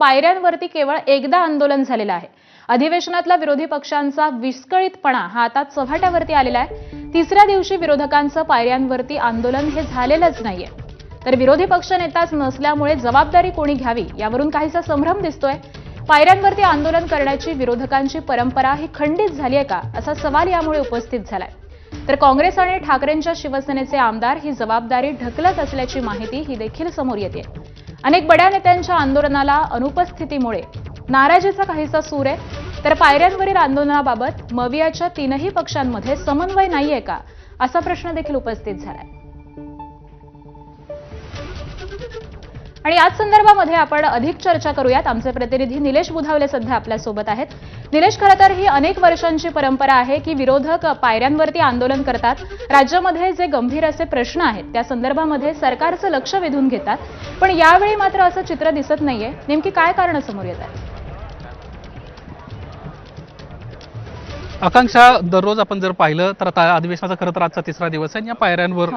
पायऱ्यांवरती केवळ एकदा आंदोलन झालेलं आहे। अधिवेशनातला विरोधी पक्षांचा विस्कळीतपणा हा आता चव्हाट्यावरती आलेला आहे। तिसऱ्या दिवशी विरोधकांचं पायऱ्यांवरती आंदोलन हे झालेलंच नाहीये। तर विरोधी पक्ष नेताच नसल्यामुळे जबाबदारी कोणी घ्यावी यावरून काहीसा संभ्रम दिसतोय। पायऱ्यांवरती आंदोलन करण्याची विरोधकांची परंपरा ही खंडित झाली आहे का असा सवाल यामुळे उपस्थित झालाय। तर काँग्रेस आणि ठाकरेंच्या शिवसेनेचे आमदार ही जबाबदारी ढकलत असल्याची माहिती ही देखील समोर येते। अनेक बड्या नेत्यांच्या आंदोलनाला अनुपस्थितीमुळे नाराजीचा काहीसा सूर आहे। तर पायऱ्यांवरील आंदोलनाबाबत मवियाच्या तीनही पक्षांमध्ये समन्वय नाहीये का असा प्रश्न देखील उपस्थित झालाय। आणि याच संदर्भामध्ये आपण अधिक चर्चा करूयात। आमचे प्रतिनिधी निलेश बुधावले सध्या आपल्या सोबत आहेत। निलेश, खरं तर ही अनेक वर्षांची परंपरा आहे की विरोधक पायऱ्यांवरती आंदोलन करतात, राज्यामध्ये जे गंभीर असे प्रश्न आहेत त्या संदर्भामध्ये सरकारचं लक्ष वेधून घेतात, पण यावेळी मात्र असं चित्र दिसत नाहीये। नेमकी काय कारण समोर येत आहेत? आकांक्षा, दररोज आपण जर पाहिलं तर आता अधिवेशनाचा खरं तर आजचा तिसरा दिवस आहे। या पायऱ्यांवर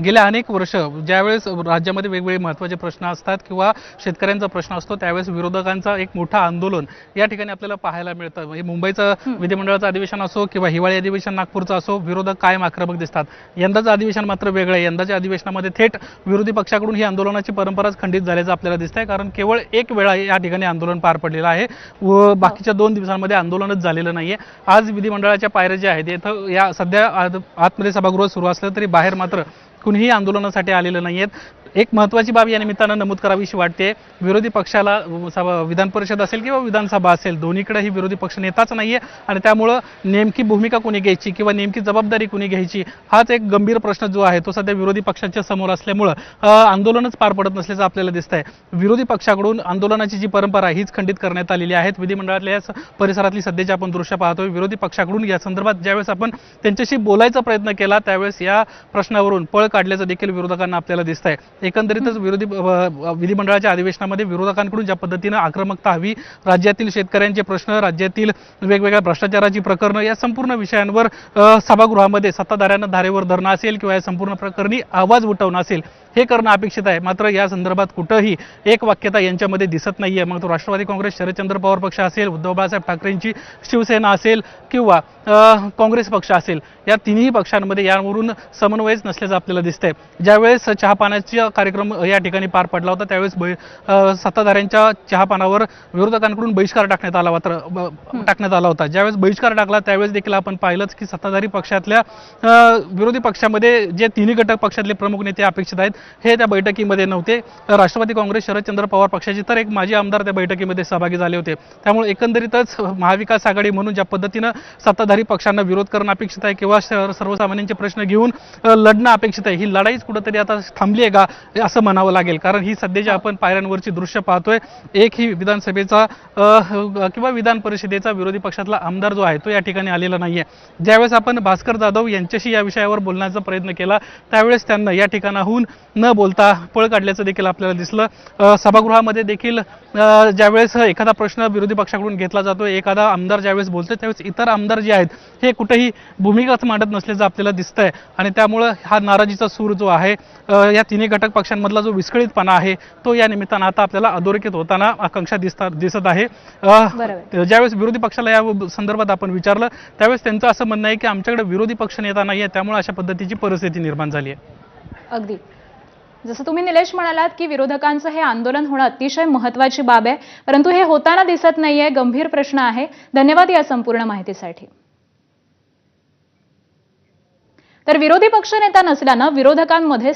गेल्या अनेक वर्ष ज्यावेळेस राज्यामध्ये वेगवेगळे महत्त्वाचे प्रश्न असतात किंवा शेतकऱ्यांचा प्रश्न असतो त्यावेळेस विरोधकांचा एक मोठा आंदोलन या ठिकाणी आपल्याला पाहायला मिळतं। म्हणजे मुंबईचं विधिमंडळाचं अधिवेशन असो किंवा हिवाळी अधिवेशन नागपूरचं असो, विरोधक कायम आक्रमक दिसतात। यंदाचं अधिवेशन मात्र वेगळं आहे। यंदाच्या अधिवेशनामध्ये थेट विरोधी पक्षाकडून ही आंदोलनाची परंपराच खंडित झाल्याचं आपल्याला दिसतंय, कारण केवळ एक वेळा या ठिकाणी आंदोलन पार पडलेलं आहे व बाकीच्या 2 दिवसांमध्ये आंदोलनच झालेलं नाहीये। आज विधिमंडळाच्या पायऱ्या ज्या आहेत इथं या सध्या आतमध्ये सभागृह सुरू असलं तरी बाहेर मात्र कुणीही आंदोलनासाठी आलेलं नाहीयेत। एक महत्त्वाची बाब या निमित्तानं नमूद करावीशी वाटते, विरोधी पक्षाला विधान परिषद असेल किंवा विधानसभा असेल दोन्हीकडेही विरोधी पक्ष नेताच नाहीये आणि त्यामुळं नेमकी भूमिका कोणी घ्यायची किंवा नेमकी जबाबदारी कोणी घ्यायची हाच एक गंभीर प्रश्न जो आहे तो सध्या विरोधी पक्षांच्या समोर असल्यामुळं आंदोलनच पार पडत नसल्याचं आपल्याला दिसतंय। विरोधी पक्षाकडून आंदोलनाची जी परंपरा हीच खंडित करण्यात आलेली आहे। विधिमंडळातल्या परिसरातली सध्याची आपण दृश्य पाहतोय, विरोधी पक्षाकडून या संदर्भात ज्यावेळेस आपण त्यांच्याशी बोलायचा प्रयत्न केला त्यावेळेस या प्रश्नावरून पळ काढल्याचं देखील विरोधकांना आपल्याला दिसतंय। एकंदरीतच विधिमंडळाच्या अधिवेशनामध्ये विरोधकांकडून ज्या पद्धतीनं आक्रमकता हवी, राज्यातील शेतकऱ्यांचे प्रश्न, राज्यातील वेगवेगळ्या भ्रष्टाचाराची प्रकरणं या संपूर्ण विषयांवर सभागृहामध्ये सत्ताधाऱ्यांना धारेवर धरणं असेल किंवा या संपूर्ण प्रकरणी आवाज उठवणं असेल हे करणं अपेक्षित आहे। मात्र या संदर्भात कुठंही एक वाक्यता यांच्यामध्ये दिसत नाहीये। मग तो राष्ट्रवादी काँग्रेस शरदचंद्र पवार पक्ष असेल, उद्धव बाळासाहेब ठाकरेंची शिवसेना असेल किंवा काँग्रेस पक्ष असेल, या तिन्ही पक्षांमध्ये यावरून समन्वयच नसल्याचं आपल्याला दिसतंय। ज्यावेळेस चहापानाचा कार्यक्रम या ठिकाणी पार पडला होता त्यावेळेस सत्ताधाऱ्यांच्या चहापानावर विरोधकांकडून बहिष्कार टाकण्यात आला होता। ज्यावेळेस बहिष्कार टाकला त्यावेळेस देखील आपण पाहिलंच की सत्ताधारी पक्षातल्या विरोधी पक्षामध्ये जे तिन्ही घटक पक्षातले प्रमुख नेते अपेक्षित आहेत हे त्या बैठकीमध्ये नव्हते। राष्ट्रवादी काँग्रेस शरदचंद्र पवार पक्षाचे तर एक माजी आमदार त्या बैठकीमध्ये सहभागी झाले होते। त्यामुळे एकंदरीतच महाविकास आघाडी म्हणून ज्या पद्धतीनं सत्ताधारी पक्षांना विरोध करणं अपेक्षित आहे किंवा सर्वसामान्यांचे प्रश्न घेऊन लढणं अपेक्षित आहे, ही लढाईच कुठंतरी आता थांबली आहे का असं म्हणावं लागेल। कारण ही सध्याची आपण पायऱ्यांवरची दृश्य पाहतोय, एकही विधानसभेचा किंवा विधान परिषदेचा विरोधी पक्षातला आमदार जो आहे तो या ठिकाणी आलेला नाहीये। ज्यावेळेस आपण भास्कर जाधव यांच्याशी या विषयावर बोलण्याचा प्रयत्न केला त्यावेळेस त्यांना या ठिकाणाहून न बोलता पळ काढल्याचं देखील आपल्याला दिसलं। सभागृहामध्ये देखील ज्यावेळेस एखादा प्रश्न विरोधी पक्षाकडून घेतला जातो, एखादा आमदार ज्यावेळेस बोलतोय त्यावेळेस इतर आमदार जे आहेत हे कुठेही भूमिकाच मांडत नसल्याचं आपल्याला दिसतंय आणि त्यामुळं हा नाराजीचा सूर जो आहे या तिन्ही घटक पक्षांमधला जो विस्कळीतपणा आहे तो या निमित्तानं आता आपल्याला अधोरेखित होताना आकांक्षा दिसत आहे। ज्यावेळेस विरोधी पक्षाला या संदर्भात आपण विचारलं त्यावेळेस त्यांचं असं म्हणणं आहे की आमच्याकडे विरोधी पक्ष नेता नाहीये, त्यामुळे अशा पद्धतीची परिस्थिती निर्माण झाली आहे। अगदी जसं तुम्ही निलेश म्हणालात की विरोधकांचं हे आंदोलन होणं अतिशय महत्त्वाची बाब आहे, परंतु हे होताना दिसत नाहीये, गंभीर प्रश्न आहे। धन्यवाद या संपूर्ण माहितीसाठी। तर विरोधी पक्ष नेता नसल्यानं विरोधकांमध्ये